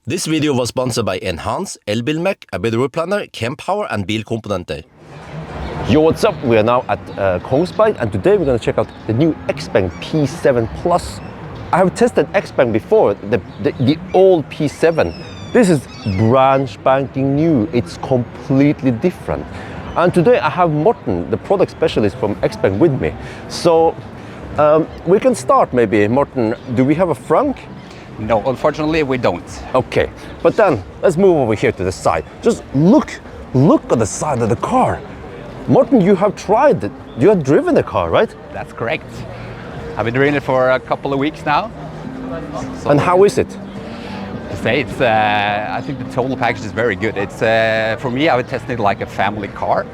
This video was sponsored by Enhance, Elbilmek, ABRP Planner, Kempower and Bilkomponenter. Yo, what's up? We are now at Kongsberg and today we're going to check out the new Xpeng P7 Plus. I have tested Xpeng before, the old P7. This is brand spanking new. It's completely different. And today I have Morten, the product specialist from Xpeng with me. So we can start maybe. Morten, do we have a frunk? No, unfortunately we don't. Okay, but then let's move over here to the side. Just look at the side of the car. Morten, you have tried it. You have driven the car, right? That's correct. I've been doing it for a couple of weeks now. So and how is it? To say it's, I think the total package is very good. It's for me, I would test it like a family car,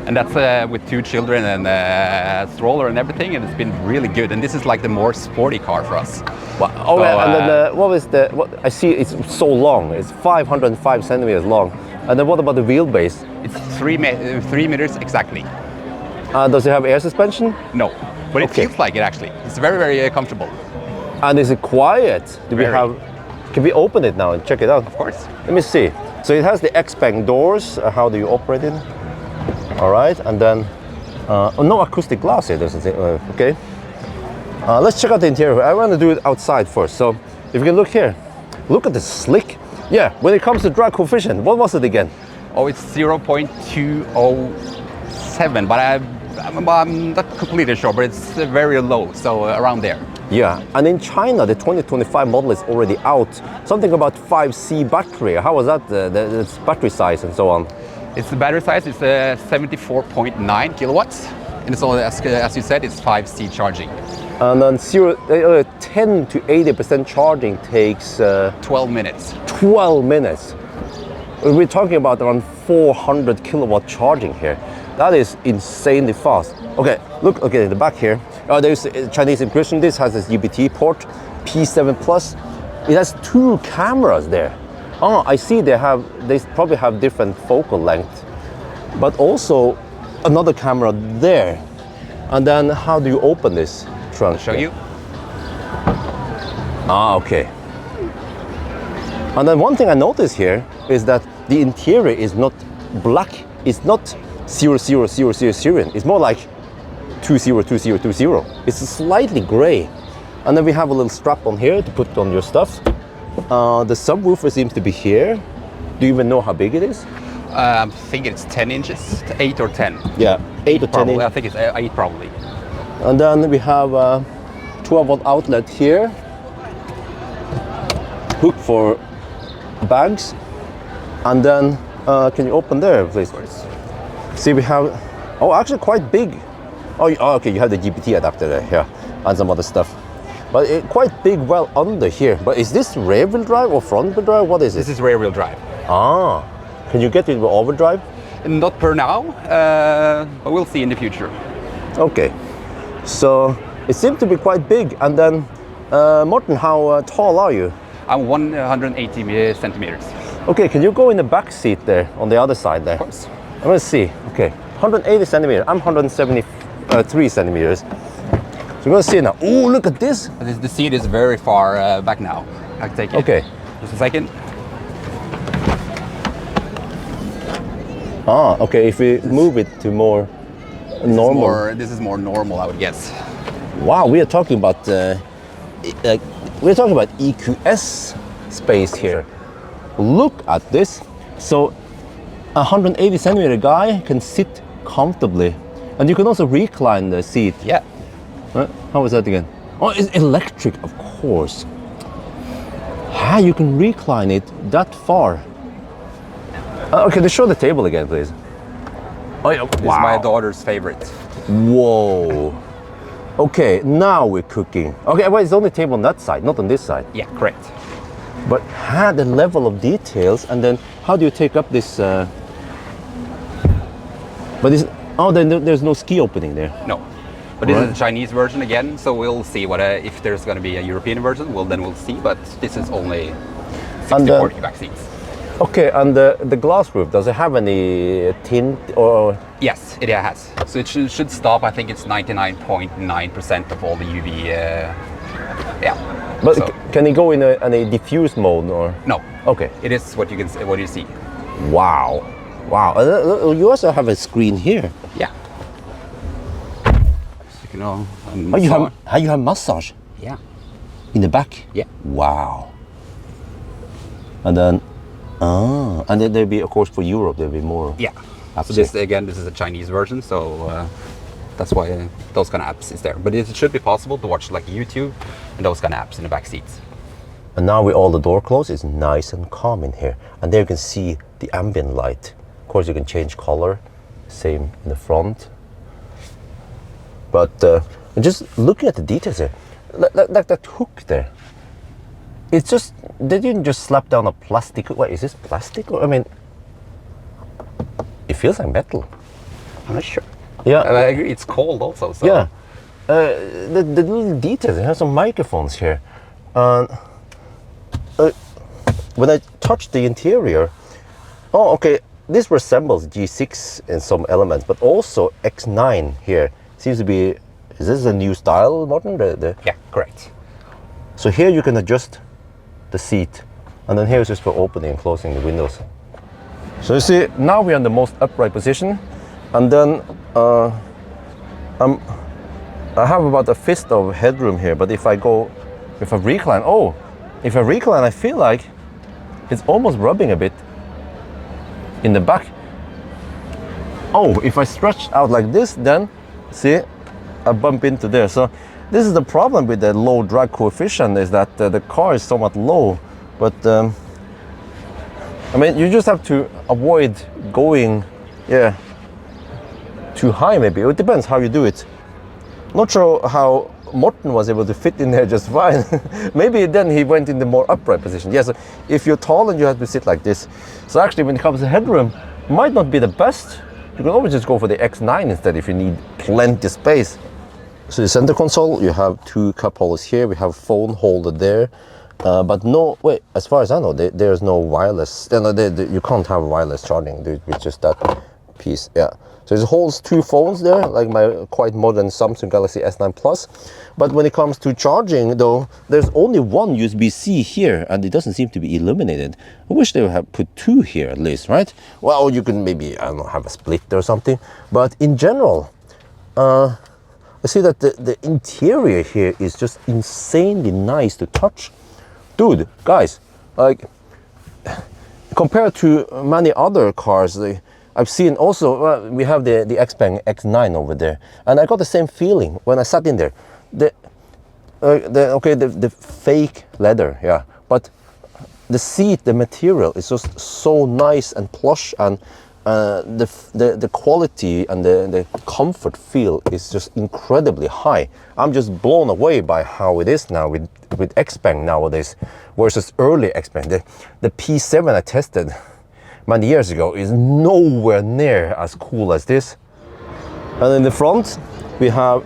and that's with two children and a stroller and everything, and it's been really good. And this is like the more sporty car for us. Wow. Oh, so, and then what I see? It's so long. It's 505 centimeters long. And then what about the wheelbase? It's 3 meters exactly. Does it have air suspension? No, but it feels like it actually. It's very, very comfortable. And is it quiet? Can we open it now and check it out? Of course. Let me see. So it has the Xpeng doors. How do you operate it? All right, and then no acoustic glass here. Doesn't it? Okay. Let's check out the interior. I want to do it outside first. So if you can look here, look at the slick. Yeah, when it comes to drag coefficient, what was it again? Oh, it's 0.207, but I'm not completely sure, but it's very low, so around there. Yeah, and in China, the 2025 model is already out. Something about 5C battery. How was that, the battery size and so on? It's the battery size is 74.9 kilowatts. And it's all, as you said, it's 5C charging. And then 10 to 80% charging takes 12 minutes. 12 minutes. We're talking about around 400 kilowatt charging here. That is insanely fast. Okay, look, okay, in the back here. There's a Chinese encryption. This has this UBT port, P7 Plus. It has 2 cameras there. Oh, I see they probably have different focal length, but also another camera there. And then how do you open this trunk? I'll show you. Ah, okay. And then one thing I noticed here is that the interior is not black. It's not 00000. It's more like 202020. It's slightly gray. And then we have a little strap on here to put on your stuff. The subwoofer seems to be here. Do you even know how big it is? I think it's 10 inches, 8 or 10. Yeah, 8 or 10 inches. I think it's 8 probably. And then we have a 12-volt outlet here. Hook for bags. And then, can you open there, please? Of course. See, we have, oh, actually quite big. Oh, okay, you have the GPT adapter there, yeah, and some other stuff. But quite big, well under here. But is this rear-wheel drive or front-wheel drive? What is it? This is rear-wheel drive. Ah, can you get it with overdrive? Not per now, but we'll see in the future. Okay, so it seems to be quite big. And then, Morten, how tall are you? I'm 180 centimeters. Okay, can you go in the back seat there, on the other side there? Of course. I'm gonna see. Okay, 180 centimeters. I'm 173 centimeters. So we're gonna see now. Oh, look at this. The seat is very far back now. I can take it. Okay. Just a second. Ah, okay. If we move it to more normal. This is more normal, I would guess. Wow, we are talking about EQS space here. Look at this. So, a 180 centimeter guy can sit comfortably, and you can also recline the seat. Yeah. How was that again? Oh, it's electric, of course. Ah, you can recline it that far. Okay, let's show the table again, please. Oh, yeah. This is my daughter's favorite. Whoa. Okay, now we're cooking. Okay, well, it's on the table on that side, not on this side. Yeah, correct. But the level of details, and then how do you take up this? But this, then there's no ski opening there. No, but this is the Chinese version again, so we'll see what if there's going to be a European version. Well, then we'll see. But this is only 60/40 back seats. Okay, and the glass roof, does it have any tint or? Yes, it has. So it should stop. I think it's 99.9% of all the UV. Yeah. But So- can it go in a diffuse mode or? No. Okay. It is what you can what you see. Wow. Wow. You also have a screen here. Yeah. So you can all You have massage Yeah. in the back? Yeah. Wow. And then, and then there'll be, of course, for Europe, there'll be more. Yeah. apps So this here. again, this is a Chinese version, so that's why those kind of apps is there. But it should be possible to watch like YouTube and those kind of apps in the back seats. And now with all the door closed, it's nice and calm in here. And there you can see the ambient light. Of course, you can change color. Same in the front. But just looking at the details here, like that hook there. It's just, they didn't just slap down a plastic. Wait, is this plastic? Or, I mean, it feels like metal. I'm not sure. Yeah. I agree. It's cold also. So. Yeah. The little details, it has some microphones here. When I touch the interior, oh, okay, this resembles G6 in some elements, but also X9 here seems to be, is this a new style, Morten? Yeah, correct. So here you can adjust the seat, and then here is just for opening and closing the windows. So you see, now we're in the most upright position, and then I have about a fist of headroom here, but if I recline, I feel like it's almost rubbing a bit in the back. Oh, if I stretch out like this, then see, I bump into there. So this is the problem with the low drag coefficient, is that the car is somewhat low, but I mean, you just have to avoid going, too high maybe. It depends how you do it. Not sure how Morten was able to fit in there just fine. Maybe then he went in the more upright position. Yeah, so if you're tall and you have to sit like this. So actually when it comes to headroom, might not be the best. You can always just go for the X9 instead if you need plenty of space. So the center console, you have two cup holders here. We have phone holder there. But no, wait, as far as I know, there's no wireless. You can't have wireless charging with just that piece, yeah. So it holds two phones there, like my quite modern Samsung Galaxy S9 Plus. But when it comes to charging though, there's only one USB-C here and it doesn't seem to be illuminated. I wish they would have put two here at least, right? Well, you can maybe, I don't know, have a split or something. But in general, I see that the interior here is just insanely nice to touch. Dude, guys, like, compared to many other cars, I've seen also, we have the Xpeng X9 over there, and I got the same feeling when I sat in there. The fake leather, yeah, but the seat, the material is just so nice and plush, and the quality and the comfort feel is just incredibly high. I'm just blown away by how it is now with Xpeng nowadays versus early Xpeng. The P7 I tested many years ago is nowhere near as cool as this. And in the front we have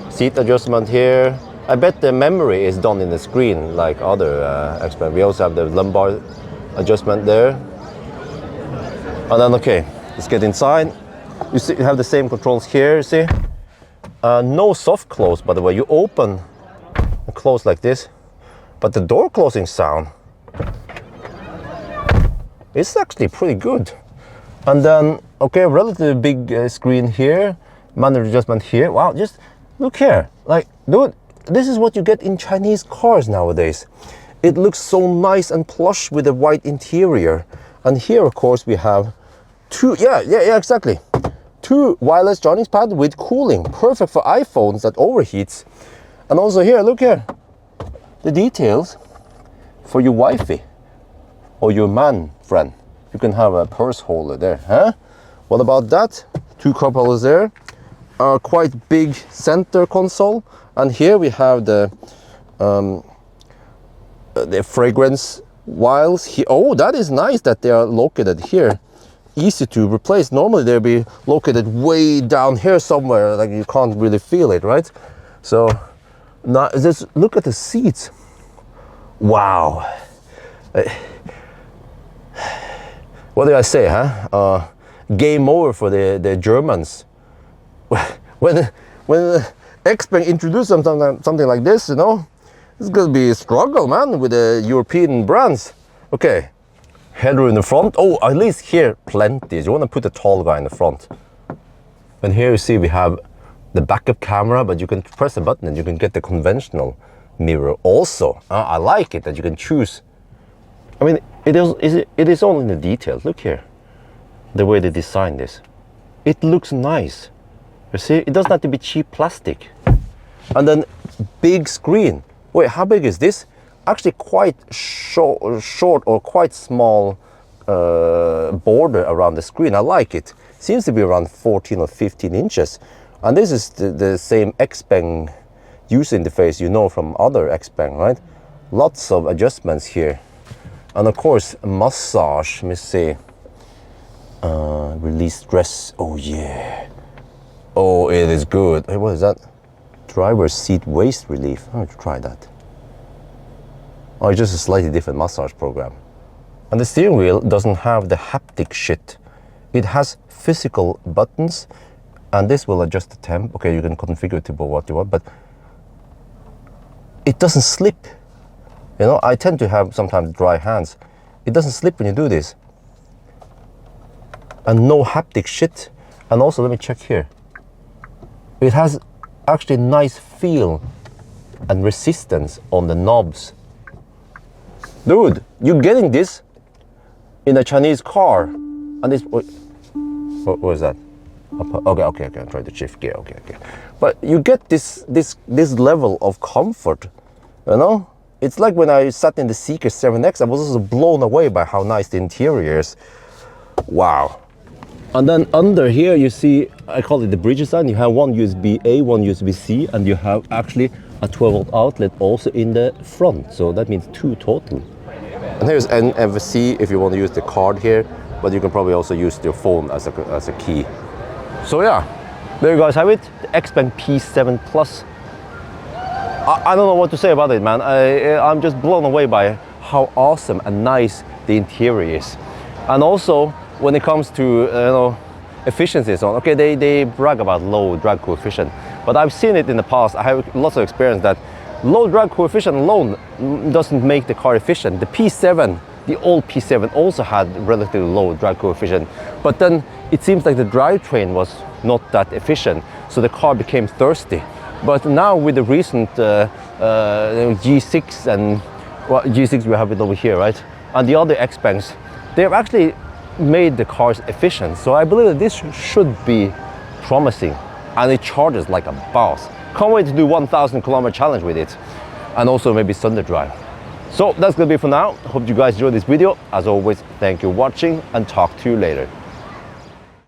seat adjustment here. I bet the memory is done in the screen like other Xpeng. We also have the lumbar adjustment there. And then okay, let's get inside. You see, you have the same controls here, you see? No soft close, by the way. You open and close like this, but the door closing sound, it's actually pretty good. And then, okay, relatively big screen here, manual adjustment here. Wow, just look here. Like, dude, this is what you get in Chinese cars nowadays. It looks so nice and plush with a white interior. And here, of course, we have two, exactly. Two wireless charging pads with cooling, perfect for iPhones that overheats. And also here, look here, the details for your wifey or your man friend. You can have a purse holder there, huh? What about that? Two cup holders there. A quite big center console. And here we have the fragrance vials. Oh, that is nice that they are located here. Easy to replace. Normally they'll be located way down here somewhere, like you can't really feel it, right? So now just look at the seats. Wow. What did I say, huh? Game over for the Germans. When Xpeng introduced something like this, you know, It's gonna be a struggle, man, with the European brands. Okay, header in the front. Oh, at least here, plenty. You wanna put the tall guy in the front. And here you see we have the backup camera, but you can press a button and you can get the conventional mirror also. I like it that you can choose. I mean, it is all in the details. Look here, the way they designed this. It looks nice. You see, it doesn't have to be cheap plastic. And then big screen. Wait, how big is this? Actually quite short or quite small border around the screen. I like it. Seems to be around 14 or 15 inches. And this is the same Xpeng user interface you know from other Xpeng, right? Lots of adjustments here. And of course, massage. Let me see. Release stress. Oh yeah. Oh, it is good. Hey, what is that? Driver seat waist relief. I'll try that. Oh, it's just a slightly different massage program. And the steering wheel doesn't have the haptic shit. It has physical buttons, and this will adjust the temp. Okay, you can configure it to what you want, but it doesn't slip. You know, I tend to have sometimes dry hands. It doesn't slip when you do this. And no haptic shit. And also, let me check here. It has actually nice feel and resistance on the knobs. Dude, you're getting this in a Chinese car. And this, what is that? Okay, I'm trying to shift gear, okay. But you get this level of comfort, you know? It's like when I sat in the Seeker 7X, I was also blown away by how nice the interior is. Wow. And then under here you see, I call it the bridge design. You have one USB-A, one USB-C, and you have actually a 12-volt outlet also in the front. So that means 2 total. And here's NFC if you want to use the card here, but you can probably also use your phone as a key. So yeah, there you guys have it, the Xpeng P7 Plus. I don't know what to say about it, man. I'm just blown away by how awesome and nice the interior is. And also, when it comes to efficiency and so on, okay, they brag about low drag coefficient, but I've seen it in the past. I have lots of experience that low drag coefficient alone doesn't make the car efficient. The P7, the old P7 also had relatively low drag coefficient, but then it seems like the drivetrain was not that efficient, so the car became thirsty. But now with the recent G6 and G6 we have it over here, right? And the other Xpengs, they've actually made the cars efficient. So I believe that this should be promising, and it charges like a boss. Can't wait to do 1,000 kilometer challenge with it, and also maybe Sunday drive. So that's gonna be for now. Hope you guys enjoyed this video. As always, thank you for watching, and talk to you later.